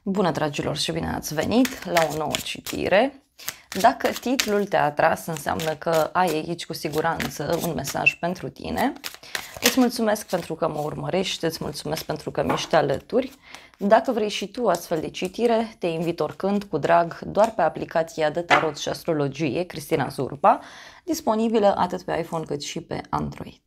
Bună, dragilor, și bine ați venit la o nouă citire. Dacă titlul te-a atras, înseamnă că ai aici cu siguranță un mesaj pentru tine. Îți mulțumesc pentru că mă urmărești, îți mulțumesc pentru că mi-ești alături. Dacă vrei și tu astfel de citire, te invit oricând, cu drag, doar pe aplicația de tarot și astrologie Cristina Zurba, disponibilă atât pe iPhone cât și pe Android.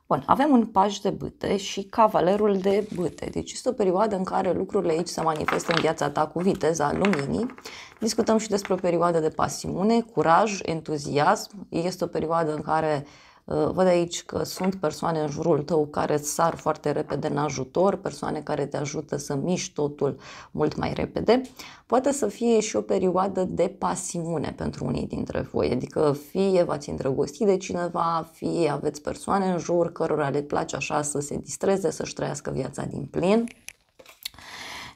Bun, avem un paj de bâte și cavalerul de bâte. Deci este o perioadă în care lucrurile aici se manifestă în viața ta cu viteza luminii. Discutăm și despre o perioadă de pasiune, curaj, entuziasm. Este o perioadă în care văd aici că sunt persoane în jurul tău care îți sar foarte repede în ajutor, persoane care te ajută să miști totul mult mai repede. Poate să fie și o perioadă de pasiune pentru unii dintre voi, adică fie v-ați îndrăgostit de cineva, fie aveți persoane în jur cărora le place așa să se distreze, să-și trăiască viața din plin.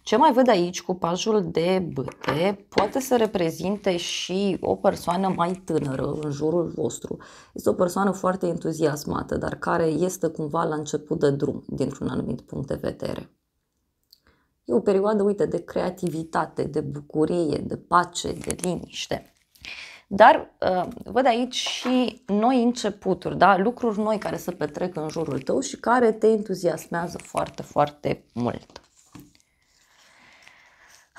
Ce mai văd aici cu pajul de bâte poate să reprezinte și o persoană mai tânără în jurul vostru. Este o persoană foarte entuziasmată, dar care este cumva la început de drum, dintr-un anumit punct de vedere. E o perioadă, uite, de creativitate, de bucurie, de pace, de liniște. Dar văd aici și noi începuturi, da? Lucruri noi care se petrec în jurul tău și care te entuziasmează foarte, foarte mult.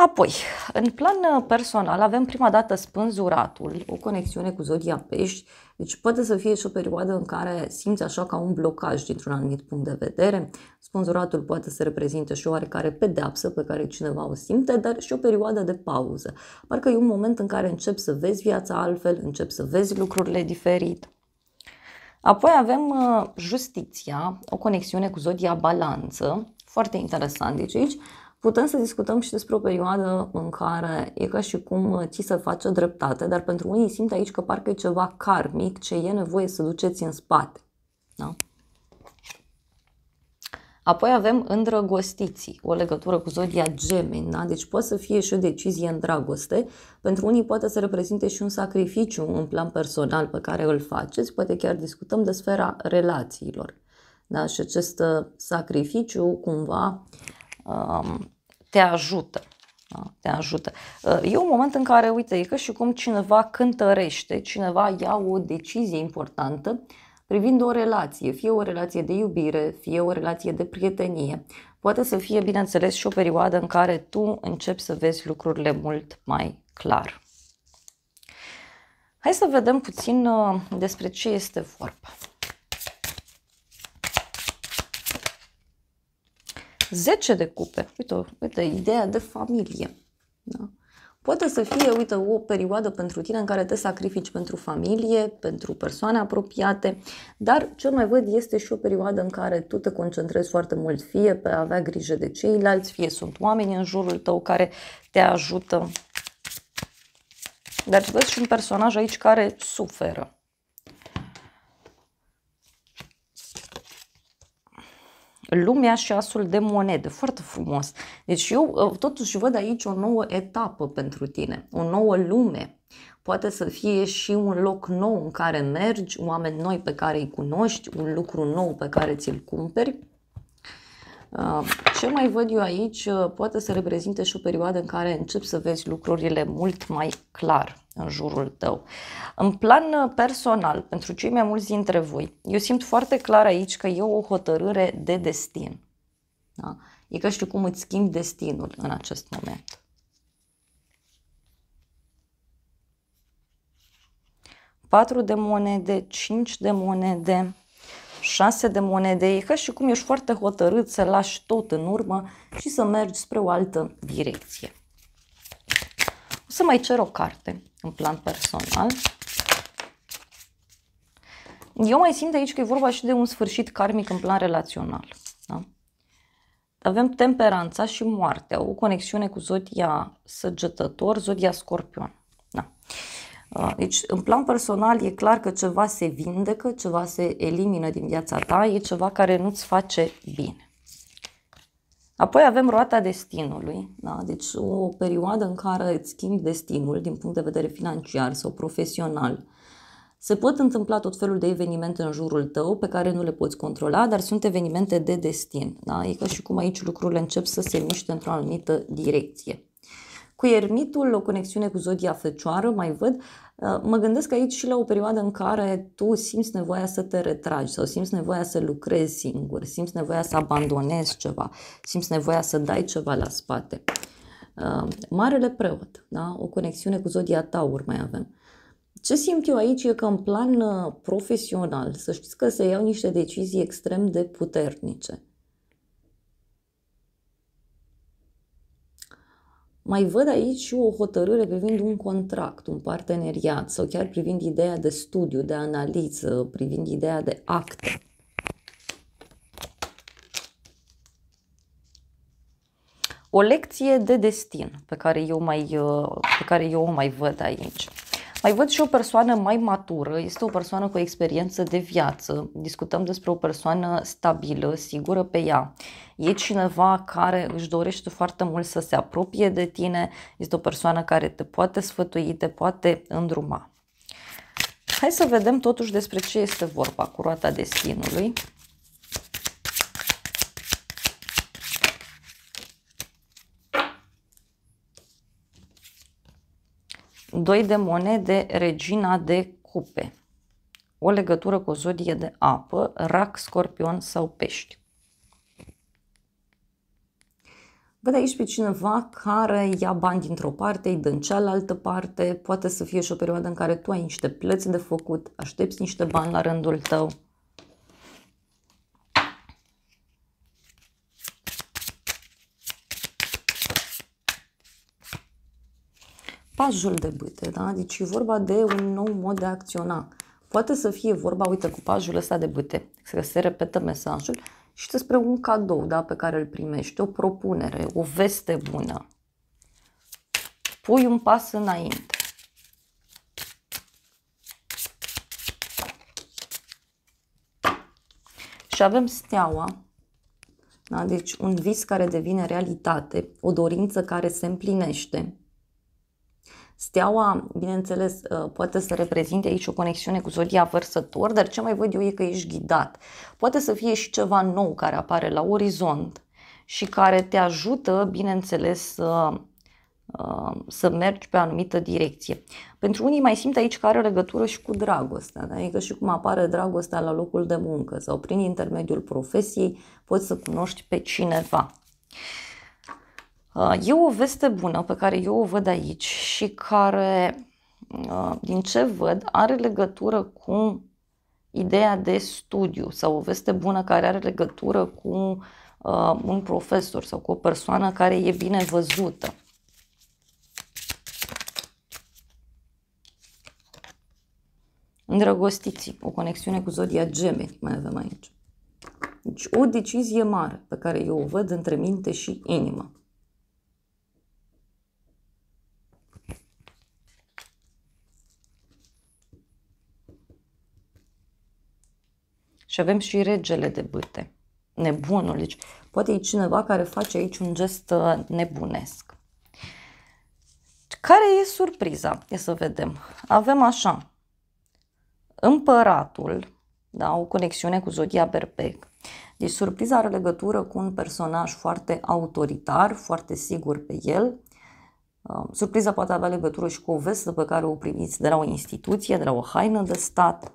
Apoi, în plan personal, avem prima dată spânzuratul, o conexiune cu zodia pești, deci poate să fie și o perioadă în care simți așa ca un blocaj dintr-un anumit punct de vedere. Spânzuratul poate să reprezinte și o oarecare pedeapsă pe care cineva o simte, dar și o perioadă de pauză. Parcă e un moment în care începi să vezi viața altfel, începi să vezi lucrurile diferit. Apoi avem justiția, o conexiune cu zodia balanță, foarte interesant, deci aici putem să discutăm și despre o perioadă în care e ca și cum ți se face dreptate, dar pentru unii simt aici că parcă e ceva karmic ce e nevoie să duceți în spate. Da? Apoi avem îndrăgostiții, o legătură cu zodia Gemeni, da? Deci poate să fie și o decizie în dragoste. Pentru unii poate să reprezinte și un sacrificiu în plan personal pe care îl faceți, poate chiar discutăm de sfera relațiilor. Da? Și acest sacrificiu cumva te ajută. Da? Te ajută. E un moment în care, uite, e ca și cum cineva cântărește, cineva ia o decizie importantă privind o relație, fie o relație de iubire, fie o relație de prietenie. Poate să fie, bineînțeles, și o perioadă în care tu începi să vezi lucrurile mult mai clar. Hai să vedem puțin despre ce este vorba. 10 de cupe, uite, ideea de familie. Da? Poate să fie, uite, o perioadă pentru tine în care te sacrifici pentru familie, pentru persoane apropiate, dar cel mai văd este și o perioadă în care tu te concentrezi foarte mult fie pe a avea grijă de ceilalți, fie sunt oameni în jurul tău care te ajută. Dar vezi și un personaj aici care suferă. Lumea și asul de monede, foarte frumos. Deci eu totuși văd aici o nouă etapă pentru tine, o nouă lume. Poate să fie și un loc nou în care mergi, oameni noi pe care îi cunoști, un lucru nou pe care ți-l cumperi. Ce mai văd eu aici poate să reprezinte și o perioadă în care începi să vezi lucrurile mult mai clar în jurul tău. În plan personal, pentru cei mai mulți dintre voi, eu simt foarte clar aici că e o hotărâre de destin. Da? E ca și cum îți schimbi destinul în acest moment. Patru de monede, 5 de monede, 6 de monede, e ca și cum ești foarte hotărât să lași tot în urmă și să mergi spre o altă direcție. O să mai cer o carte în plan personal. Eu mai simt aici că e vorba și de un sfârșit karmic în plan relațional. Da? Avem temperanța și moartea, o conexiune cu zodia săgetător, zodia scorpion. Da. Deci, în plan personal, e clar că ceva se vindecă, ceva se elimină din viața ta, e ceva care nu-ți face bine. Apoi avem roata destinului, da? Deci o perioadă în care îți schimbi destinul din punct de vedere financiar sau profesional. Se pot întâmpla tot felul de evenimente în jurul tău pe care nu le poți controla, dar sunt evenimente de destin. Da? E ca și cum aici lucrurile încep să se miște într-o anumită direcție. Cu ermitul, o conexiune cu zodia Fecioară, mai văd, mă gândesc aici și la o perioadă în care tu simți nevoia să te retragi sau simți nevoia să lucrezi singur, simți nevoia să abandonezi ceva, simți nevoia să dai ceva la spate. Marele Preot, da? O conexiune cu zodia Taur mai avem. Ce simt eu aici e că în plan profesional, să știți că se iau niște decizii extrem de puternice. Mai văd aici și o hotărâre privind un contract, un parteneriat sau chiar privind ideea de studiu, de analiză, privind ideea de acte. O lecție de destin pe care eu o mai văd aici. Mai văd și o persoană mai matură, este o persoană cu experiență de viață. Discutăm despre o persoană stabilă, sigură pe ea. E cineva care își dorește foarte mult să se apropie de tine, este o persoană care te poate sfătui, te poate îndruma. Hai să vedem totuși despre ce este vorba cu roata destinului. Doi de monede, regina de cupe. O legătură cu o zodie de apă, rac, scorpion sau pești. Văd aici pe cineva care ia bani dintr-o parte, îi dă în cealaltă parte. Poate să fie și o perioadă în care tu ai niște plăți de făcut, aștepți niște bani la rândul tău. Pajul de bâte, da? Deci e vorba de un nou mod de a acționa. Poate să fie vorba, uite, cu pajul ăsta de bâte, să se repetă mesajul și despre un cadou, da, pe care îl primești, o propunere, o veste bună. Pui un pas înainte. Și avem steaua, da? Deci un vis care devine realitate, o dorință care se împlinește. Steaua, bineînțeles, poate să reprezinte aici o conexiune cu zodia Vărsător, dar ce mai văd eu e că ești ghidat. Poate să fie și ceva nou care apare la orizont și care te ajută, bineînțeles, să mergi pe o anumită direcție. Pentru unii mai simt aici că are legătură și cu dragostea, da? Adică și cum apare dragostea la locul de muncă sau prin intermediul profesiei poți să cunoști pe cineva. E o veste bună pe care eu o văd aici și care, din ce văd, are legătură cu ideea de studiu sau o veste bună care are legătură cu un profesor sau cu o persoană care e bine văzută. Îndrăgostiții, o conexiune cu zodia Gemeni mai avem aici. Deci o decizie mare pe care eu o văd între minte și inimă. Și avem și regele de bâte, nebunul. Deci poate e cineva care face aici un gest nebunesc. Care e surpriza? E să vedem. Avem așa, împăratul, da, o conexiune cu zodia Berbec. Deci surpriza are legătură cu un personaj foarte autoritar, foarte sigur pe el. Surpriza poate avea legătură și cu o vestă pe care o primiți de la o instituție, de la o haină de stat.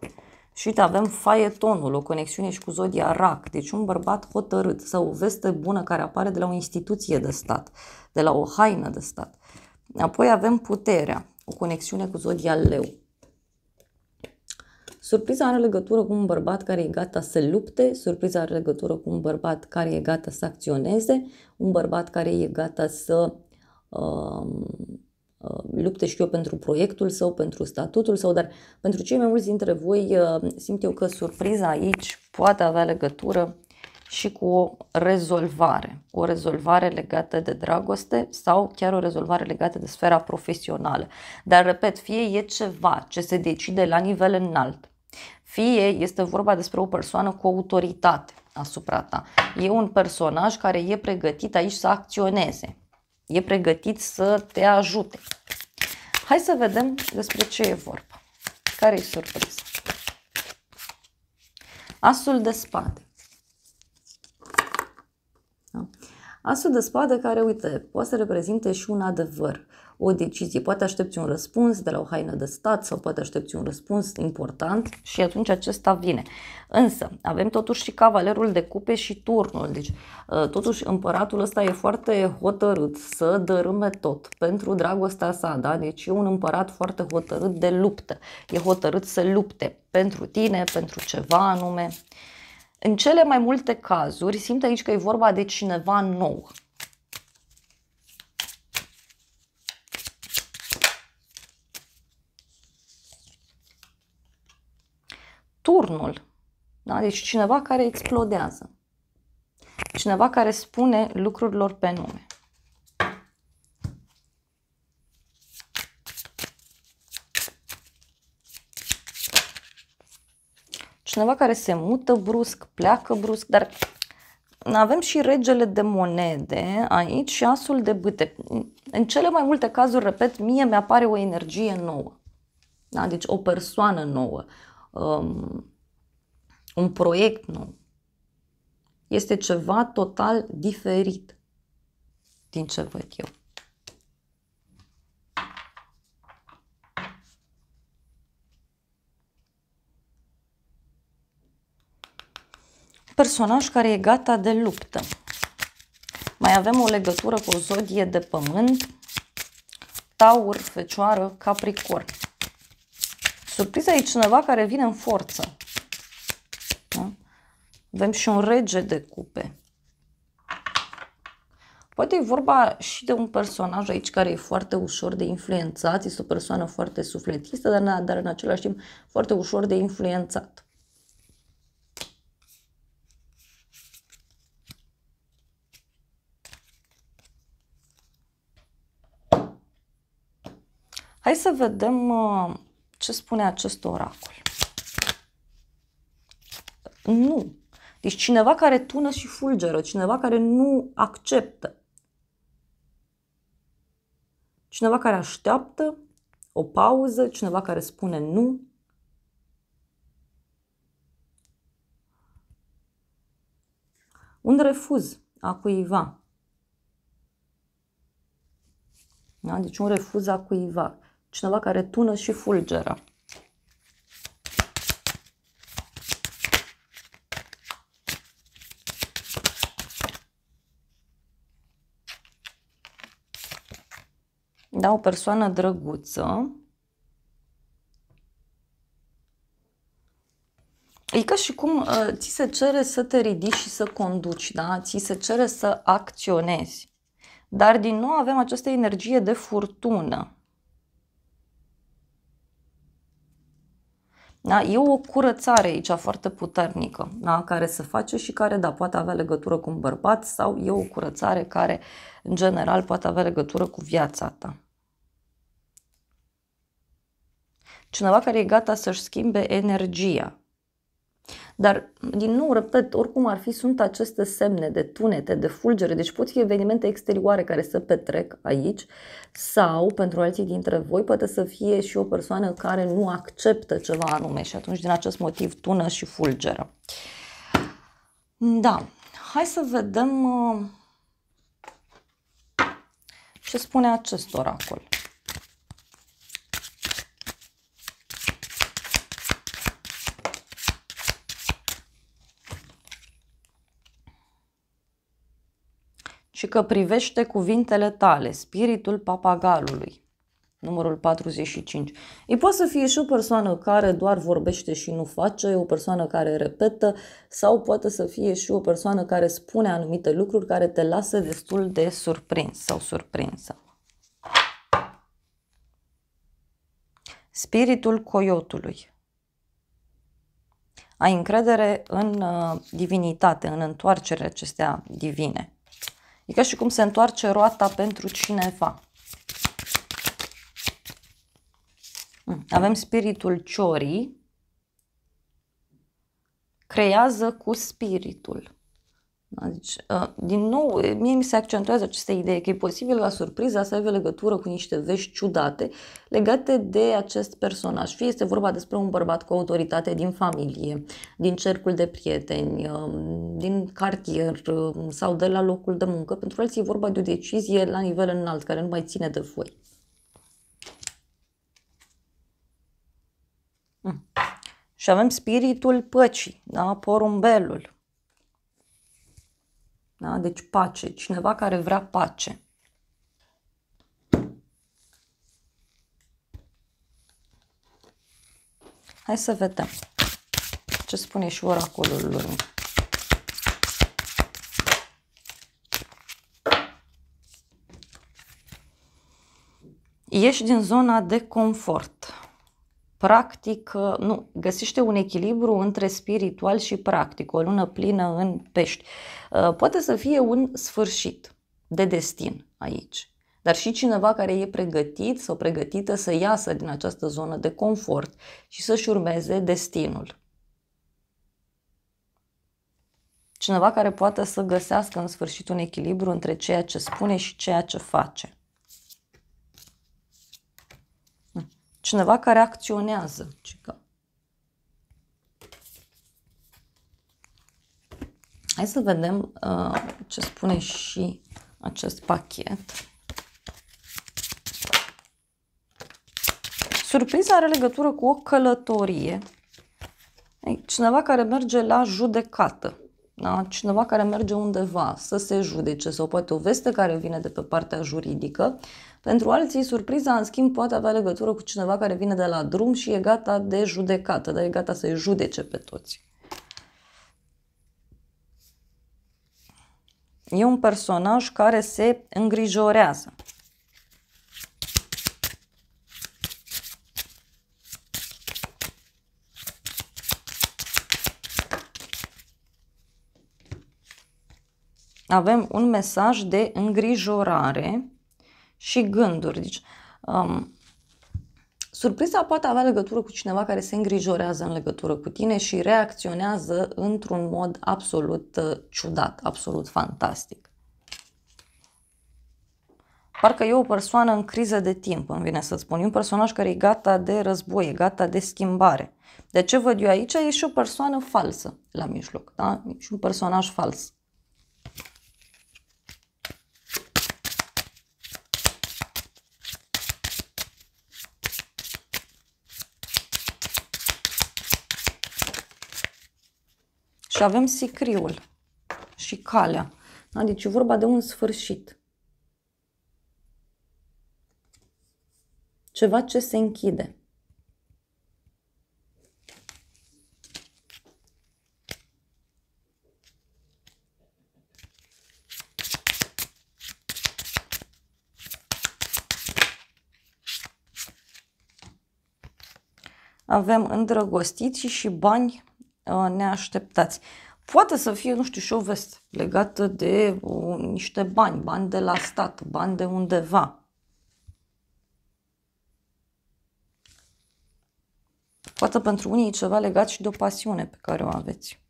Și uite, avem faetonul, o conexiune și cu zodia Rac, deci un bărbat hotărât sau o veste bună care apare de la o instituție de stat, de la o haină de stat. Apoi avem puterea, o conexiune cu zodia Leu. Surpriza are legătură cu un bărbat care e gata să lupte, surpriza are legătură cu un bărbat care e gata să acționeze, un bărbat care e gata să lupte și eu pentru proiectul său, pentru statutul său, dar pentru cei mai mulți dintre voi simt eu că surpriza aici poate avea legătură și cu o rezolvare legată de dragoste sau chiar o rezolvare legată de sfera profesională. Dar, repet, fie e ceva ce se decide la nivel înalt, fie este vorba despre o persoană cu autoritate asupra ta. E un personaj care e pregătit aici să acționeze. E pregătit să te ajute. Hai să vedem despre ce e vorba. Care-i surpriza? Asul de spade. Da? Asul de spade care, uite, poate să reprezinte și un adevăr, o decizie. Poate aștepți un răspuns de la o haină de stat sau poate aștepți un răspuns important și atunci acesta vine. Însă, avem totuși și cavalerul de cupe și turnul. Deci, totuși, împăratul ăsta e foarte hotărât să dărâme tot pentru dragostea sa, da? Deci e un împărat foarte hotărât de luptă. E hotărât să lupte pentru tine, pentru ceva anume. În cele mai multe cazuri, simt aici că e vorba de cineva nou. Turnul, da? Deci cineva care explodează. Cineva care spune lucrurilor pe nume. Cineva care se mută brusc, pleacă brusc, dar avem și regele de monede aici și asul de bâte. În cele mai multe cazuri, repet, mie mi-apare o energie nouă. Da? Deci o persoană nouă, un proiect nou. Este ceva total diferit din ce văd eu. Personaj care e gata de luptă. Mai avem o legătură cu o zodie de pământ, Taur, Fecioară, Capricorn. Surpriza e cineva care vine în forță. Da? Avem și un rege de cupe. Poate e vorba și de un personaj aici care e foarte ușor de influențat, este o persoană foarte sufletistă, dar în același timp foarte ușor de influențat. Hai să vedem ce spune acest oracol. Nu. Deci cineva care tună și fulgeră, cineva care nu acceptă. Cineva care așteaptă o pauză, cineva care spune nu. Un refuz a cuiva. Da? Deci un refuz a cuiva. Cineva care tună și fulgeră. Da, o persoană drăguță. E ca și cum ți se cere să te ridici și să conduci, da? Ți se cere să acționezi. Dar din nou avem această energie de furtună. Da? E o curățare aici foarte puternică, da? Care se face și care, da, poate avea legătură cu un bărbat sau e o curățare care, în general, poate avea legătură cu viața ta. Cineva care e gata să-și schimbe energia. Dar, din nou, repet, oricum ar fi, sunt aceste semne de tunete, de fulgere, deci pot fi evenimente exterioare care se petrec aici sau, pentru alții dintre voi, poate să fie și o persoană care nu acceptă ceva anume și atunci, din acest motiv, tună și fulgeră. Da, hai să vedem ce spune acest oracol. Și că privește cuvintele tale, spiritul papagalului, numărul 45. Ei poate să fie și o persoană care doar vorbește și nu face, o persoană care repetă, sau poate să fie și o persoană care spune anumite lucruri care te lasă destul de surprins sau surprinsă. Spiritul coiotului. Ai încredere în divinitate, în întoarcerea acestea divine. E ca și cum se întoarce roata pentru cineva. Avem spiritul ciorii. Creează cu spiritul. Deci, din nou, mie mi se accentuează această idee că e posibil ca surpriza să aibă legătură cu niște vești ciudate legate de acest personaj. Fie este vorba despre un bărbat cu autoritate din familie, din cercul de prieteni, din cartier sau de la locul de muncă. Pentru alții e vorba de o decizie la nivel înalt, care nu mai ține de voi. Și avem spiritul păcii, da? Porumbelul. Da? Deci pace, cineva care vrea pace. Hai să vedem ce spune și oracolul lui. Ieși din zona de confort. Practic, nu, găsește un echilibru între spiritual și practic, o lună plină în Pești. Poate să fie un sfârșit de destin aici, dar și cineva care e pregătit sau pregătită să iasă din această zonă de confort și să-și urmeze destinul. Cineva care poate să găsească în sfârșit un echilibru între ceea ce spune și ceea ce face. Cineva care acționează. Hai să vedem ce spune și acest pachet. Surpriza are legătură cu o călătorie. Cineva care merge la judecată. Da? Cineva care merge undeva să se judece sau poate o veste care vine de pe partea juridică. Pentru alții, surpriza, în schimb, poate avea legătură cu cineva care vine de la drum și e gata de judecată, dar e gata să-i judece pe toți. E un personaj care se îngrijorează. Avem un mesaj de îngrijorare și gânduri. Deci, surpriza poate avea legătură cu cineva care se îngrijorează în legătură cu tine și reacționează într-un mod absolut ciudat, absolut fantastic. Parcă e o persoană în criză de timp, îmi vine să spun. E un personaj care e gata de război, e gata de schimbare. De ce văd eu aici? E și o persoană falsă la mijloc, da? E și un personaj fals. Și avem sicriul și calea. Da? Deci e vorba de un sfârșit. Ceva ce se închide. Avem îndrăgostiți și bani neașteptați. Poate să fie, nu știu, și o veste legată de niște bani, bani de la stat, bani de undeva. Poate pentru unii e ceva legat și de o pasiune pe care o aveți.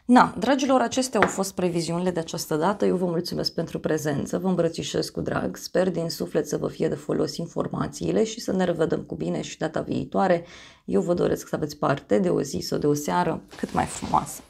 Na, dragilor, acestea au fost previziunile de această dată. Eu vă mulțumesc pentru prezență, vă îmbrățișez cu drag, sper din suflet să vă fie de folos informațiile și să ne revedem cu bine și data viitoare. Eu vă doresc să aveți parte de o zi sau de o seară cât mai frumoasă.